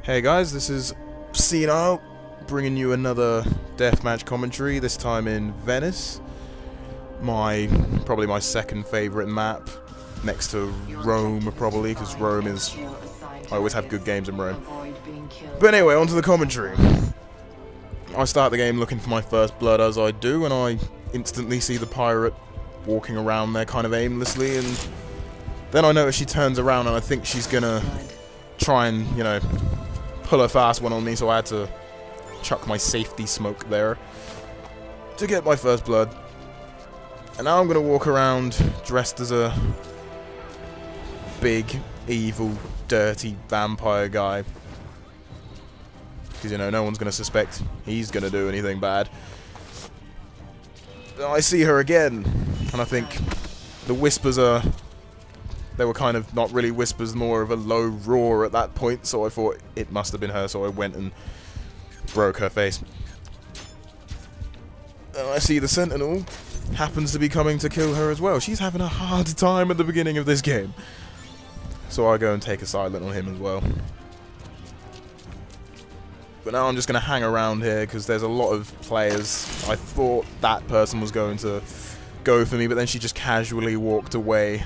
Hey guys, this is Senile, bringing you another deathmatch commentary, this time in Venice. Probably my second favourite map, next to Rome probably, because Rome is... I always have good games in Rome. But anyway, on to the commentary. I start the game looking for my first blood as I do, and I instantly see the pirate walking around there kind of aimlessly, and then I notice she turns around and I think she's gonna try and, you know, pull a fast one on me, so I had to chuck my safety smoke there to get my first blood. And now I'm gonna walk around dressed as a big, evil, dirty vampire guy. Because, you know, no one's gonna suspect he's gonna do anything bad. I see her again, and I think the whispers are... They were kind of not really whispers, more of a low roar at that point, so I thought it must have been her, so I went and broke her face. And I see the sentinel happens to be coming to kill her as well. She's having a hard time at the beginning of this game. So I go and take a silent on him as well. But now I'm just going to hang around here because there's a lot of players. I thought that person was going to go for me, but then she just casually walked away.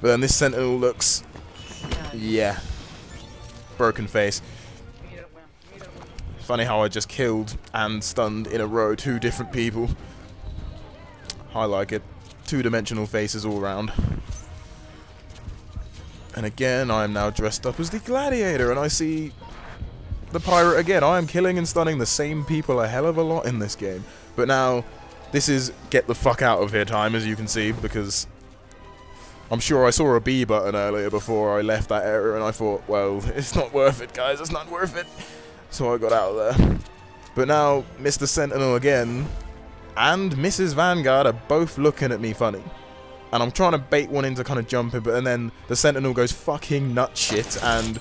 But then this sentinel looks... yeah. Broken face. Funny how I just killed and stunned in a row 2 different people. I like it. 2-dimensional faces all around. And again, I am now dressed up as the gladiator, and I see the pirate again. I am killing and stunning the same people a hell of a lot in this game. But now, this is get the fuck out of here time, as you can see, because I'm sure I saw a B button earlier before I left that area, and I thought, well, it's not worth it, guys, it's not worth it. So I got out of there. But now, Mr. Sentinel again and Mrs. Vanguard are both looking at me funny. And I'm trying to bait one into kind of jumping, but then the Sentinel goes fucking nutshit, and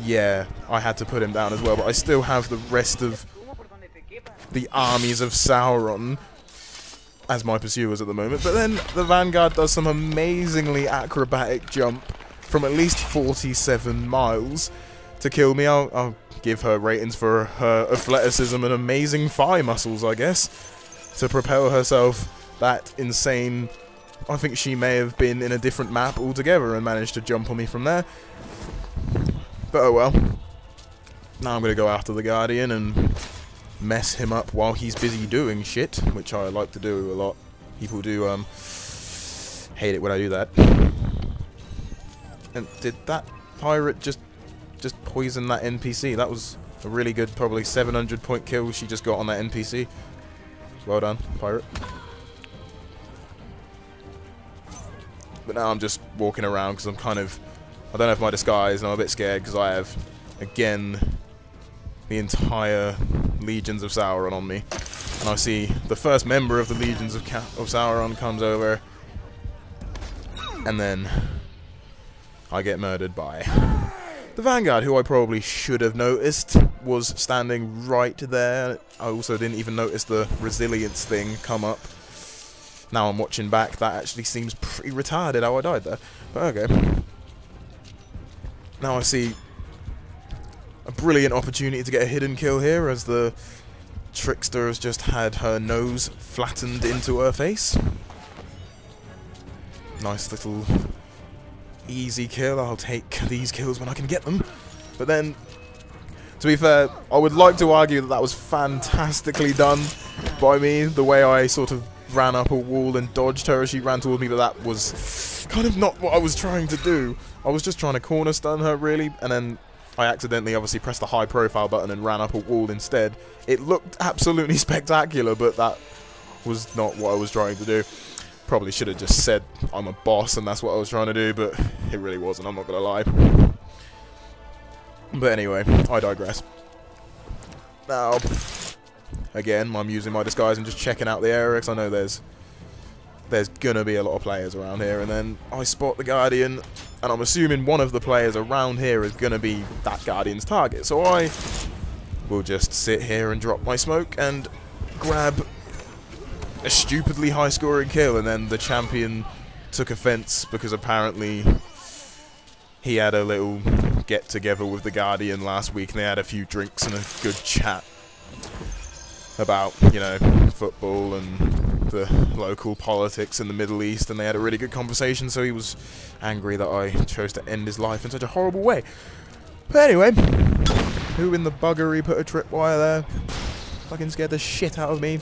yeah, I had to put him down as well. But I still have the rest of the armies of Sauron as my pursuers at the moment. But then the Vanguard does some amazingly acrobatic jump from at least 47 miles to kill me. I'll give her ratings for her athleticism and amazing thigh muscles, I guess, to propel herself that insane. I think she may have been in a different map altogether and managed to jump on me from there. But oh well. Now I'm going to go after the Guardian and mess him up while he's busy doing shit, which I like to do a lot. People do hate it when I do that. And did that pirate just poison that NPC? That was a really good, probably 700 point kill she just got on that NPC. Well done, pirate. But now I'm just walking around because I'm kind of... I don't have my disguise and I'm a bit scared because I have, again, the entire Legions of Sauron on me. And I see the first member of the Legions of Sauron comes over, and then I get murdered by the Vanguard, who I probably should have noticed was standing right there. I also didn't even notice the resilience thing come up. Now I'm watching back, that actually seems pretty retarded how I died there. But okay. Now I see a brilliant opportunity to get a hidden kill here, as the trickster has just had her nose flattened into her face. Nice little easy kill. I'll take these kills when I can get them. But then, to be fair, I would like to argue that that was fantastically done by me, the way I sort of ran up a wall and dodged her as she ran towards me, but that was kind of not what I was trying to do. I was just trying to corner stun her, really, and then I accidentally obviously pressed the high profile button and ran up a wall instead. It looked absolutely spectacular, but that was not what I was trying to do. Probably should have just said I'm a boss and that's what I was trying to do, but it really wasn't, I'm not gonna lie. But anyway, I digress. Now, again, I'm using my disguise and just checking out the area, because I know there's gonna be a lot of players around here, and then I spot the Guardian, and I'm assuming one of the players around here is gonna be that Guardian's target, so I will just sit here and drop my smoke and grab a stupidly high scoring kill, and then the champion took offense because apparently he had a little get together with the Guardian last week, and they had a few drinks and a good chat about, you know, football and the local politics in the Middle East, and they had a really good conversation, so he was angry that I chose to end his life in such a horrible way. But anyway, who in the buggery put a tripwire there? Fucking scared the shit out of me.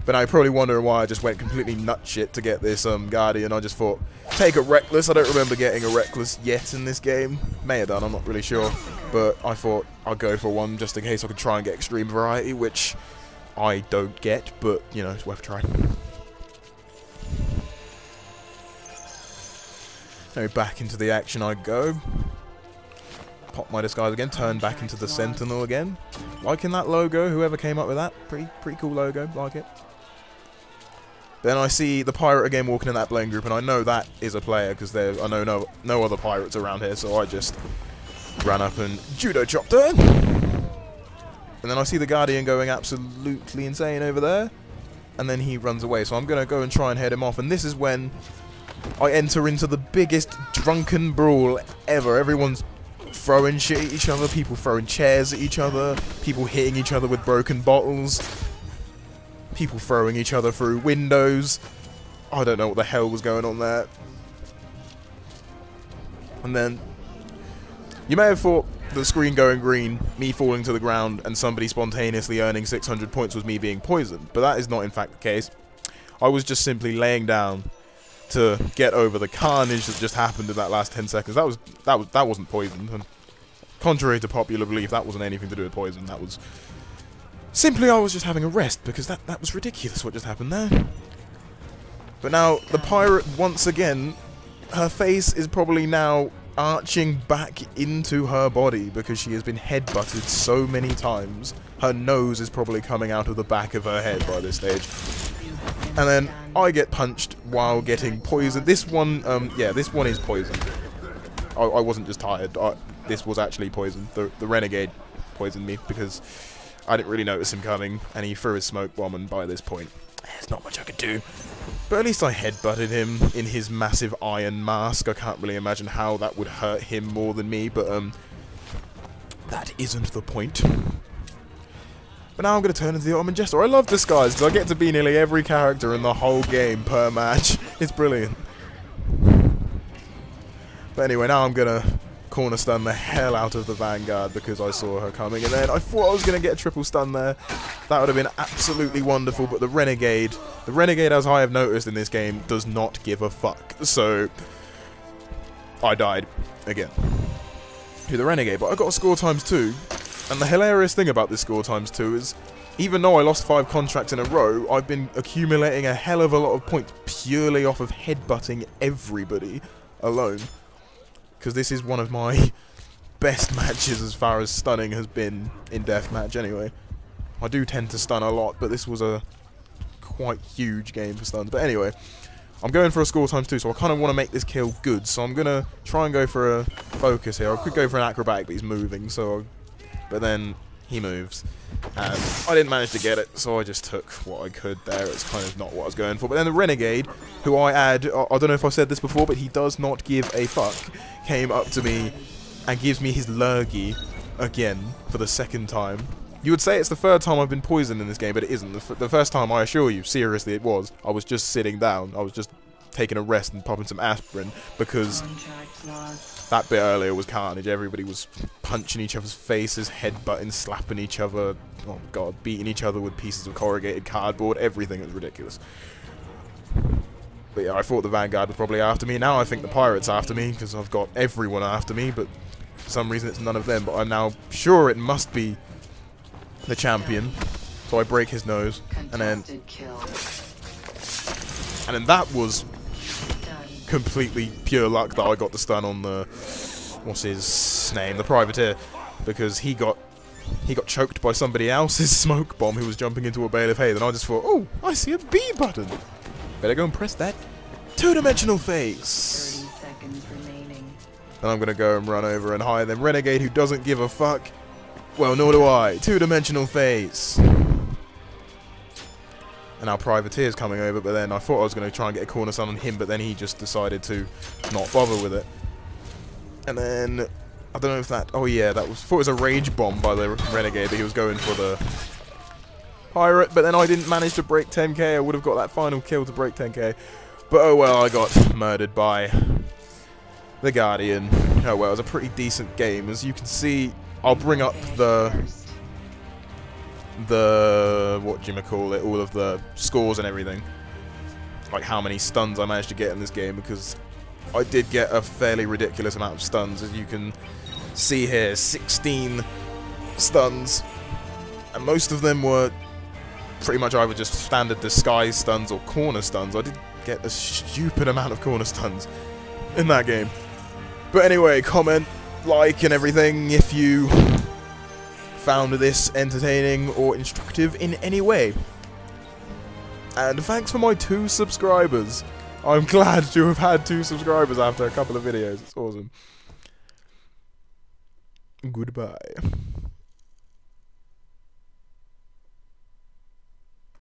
But now you're probably wondering why I just went completely nutshit to get this Guardian. I just thought, take a Reckless. I don't remember getting a Reckless yet in this game. May have done, I'm not really sure. But I thought I'll go for one just in case I could try and get extreme variety, which I don't get, but, you know, it's worth trying. So back into the action I go. Pop my disguise again, turn back into the Sentinel again. Liking that logo, whoever came up with that. Pretty cool logo, like it. Then I see the pirate again walking in that blame group, and I know that is a player because I know no other pirates around here, so I just ran up and judo chopped her. And then I see the Guardian going absolutely insane over there, and then he runs away, so I'm going to go and try and head him off, and this is when I enter into the biggest drunken brawl ever. Everyone's throwing shit at each other, people throwing chairs at each other, people hitting each other with broken bottles, people throwing each other through windows. I don't know what the hell was going on there. And then you may have thought the screen going green, me falling to the ground, and somebody spontaneously earning 600 points was me being poisoned, but that is not in fact the case. I was just simply laying down to get over the carnage that just happened in that last 10 seconds. That wasn't poison. And contrary to popular belief, that wasn't anything to do with poison. That was simply I was just having a rest, because that was ridiculous what just happened there. But now the pirate, once again, her face is probably now arching back into her body because she has been headbutted so many times. Her nose is probably coming out of the back of her head by this stage. And then I get punched while getting poisoned. This one, yeah, this one is poisoned. I wasn't just tired. This was actually poisoned. The Renegade poisoned me because I didn't really notice him coming, and he threw his smoke bomb, and by this point, there's not much I could do. But at least I headbutted him in his massive iron mask. I can't really imagine how that would hurt him more than me, but that isn't the point. But now I'm going to turn into the Ottoman Jester. I love Disguise, because I get to be nearly every character in the whole game per match. It's brilliant. But anyway, now I'm going to corner stun the hell out of the Vanguard because I saw her coming, and then I thought I was going to get a triple stun there. That would have been absolutely wonderful, but the Renegade, as I have noticed in this game, does not give a fuck. So I died again to the Renegade, but I got a score ×2, and the hilarious thing about this score ×2 is, even though I lost 5 contracts in a row, I've been accumulating a hell of a lot of points purely off of headbutting everybody alone. Because this is one of my best matches as far as stunning has been in Deathmatch anyway. I do tend to stun a lot, but this was a quite huge game for stuns. But anyway, I'm going for a score ×2, so I kind of want to make this kill good. So I'm going to try and go for a focus here. I could go for an acrobatic, but he's moving, so... But then he moves, and I didn't manage to get it, so I just took what I could there. It's kind of not what I was going for. But then the Renegade, who I don't know if I said this before, but he does not give a fuck, came up to me and gives me his lurgy again for the 2nd time. You would say it's the 3rd time I've been poisoned in this game, but it isn't. The first time, I assure you, seriously, it was. I was just sitting down. I was just taking a rest and popping some aspirin, because that bit earlier was carnage. Everybody was punching each other's faces, headbutting, slapping each other, oh god, beating each other with pieces of corrugated cardboard. Everything was ridiculous. But yeah, I thought the Vanguard was probably after me. Now I think the Pirate's after me, because I've got everyone after me, but for some reason it's none of them. But I'm now sure it must be the champion. So I break his nose, and then that was completely pure luck that I got the stun on the, what's his name, the Privateer, because he got choked by somebody else's smoke bomb who was jumping into a bale of hay. Then I just thought, oh, I see a B button. Better go and press that. 2-dimensional face. 30 seconds remaining. Then I'm gonna go and run over and hire them Renegade, who doesn't give a fuck. Well, nor do I. 2-dimensional face. And our Privateer's coming over, but then I thought I was going to try and get a corner stun on him, but then he just decided to not bother with it. And then, I don't know if that... Oh yeah, that was... thought it was a rage bomb by the Renegade, but he was going for the pirate. But then I didn't manage to break 10k. I would have got that final kill to break 10k. But oh well, I got murdered by the Guardian. Oh well, it was a pretty decent game. As you can see, I'll bring up the whatchamacallit, all of the scores and everything. Like how many stuns I managed to get in this game, because I did get a fairly ridiculous amount of stuns. As you can see here, 16 stuns. And most of them were pretty much either just standard disguise stuns or corner stuns. I did get a stupid amount of corner stuns in that game. But anyway, comment, like, and everything if you found this entertaining or instructive in any way. And thanks for my 2 subscribers. I'm glad to have had 2 subscribers after a couple of videos. It's awesome. Goodbye.